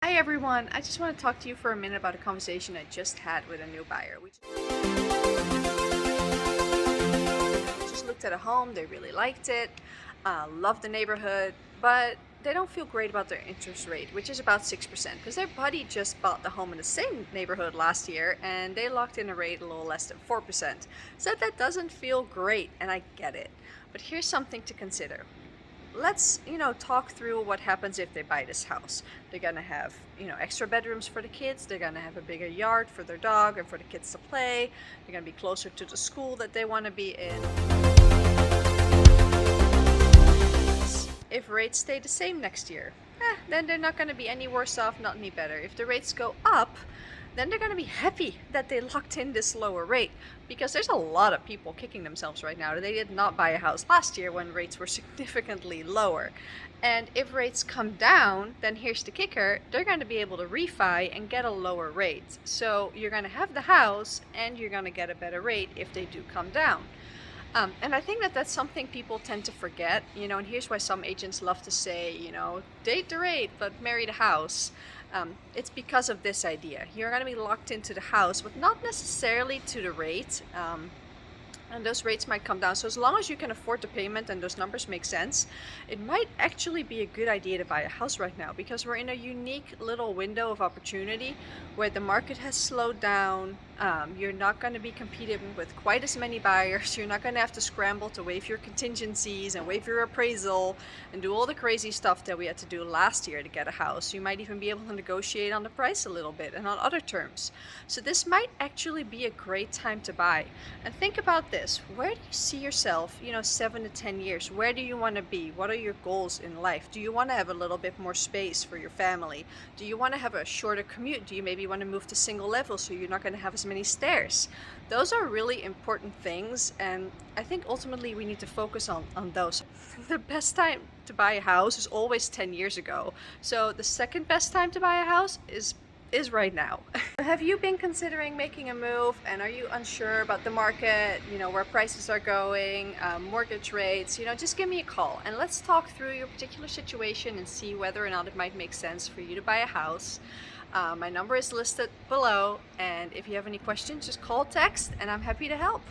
Hi everyone, I just want to talk to you for a minute about a conversation I just had with a new buyer. We just looked at a home, they really liked it, loved the neighborhood, but they don't feel great about their interest rate, which is about 6%, because their buddy just bought the home in the same neighborhood last year and they locked in a rate a little less than 4%. So that doesn't feel great, and I get it. But here's something to consider. Let's talk through what happens if they buy this house. They're gonna have extra bedrooms for the kids, they're gonna have a bigger yard for their dog and for the kids to play, they're gonna be closer to the school that they want to be in. If rates stay the same next year, then they're not going to be any worse off, not any better. If the rates go up, then they're going to be happy that they locked in this lower rate, because there's a lot of people kicking themselves right now. They did not buy a house last year when rates were significantly lower. And if rates come down, then here's the kicker, they're going to be able to refi and get a lower rate. So you're going to have the house and you're going to get a better rate if they do come down. And I think that that's something people tend to forget, and here's why some agents love to say, date the rate, but marry the house. It's because of this idea. You're going to be locked into the house, but not necessarily to the rate. And those rates might come down. So as long as you can afford the payment and those numbers make sense, it might actually be a good idea to buy a house right now, because we're in a unique little window of opportunity where the market has slowed down. You're not going to be competing with quite as many buyers. You're not going to have to scramble to waive your contingencies and waive your appraisal and do all the crazy stuff that we had to do last year to get a house. You might even be able to negotiate on the price a little bit and on other terms. So this might actually be a great time to buy. And think about this. Where do you see yourself, 7 to 10 years? Where do you want to be? What are your goals in life? Do you want to have a little bit more space for your family? Do you want to have a shorter commute? Do you maybe want to move to single level so you're not going to have as many stairs? Those are really important things, and I think ultimately we need to focus on those. The best time to buy a house is always 10 years ago. So the second best time to buy a house is right now. Have you been considering making a move, and are you unsure about the market, where prices are going, mortgage rates? Just give me a call and let's talk through your particular situation and see whether or not it might make sense for you to buy a house. My number is listed below, and if you have any questions, just call, text, and I'm happy to help.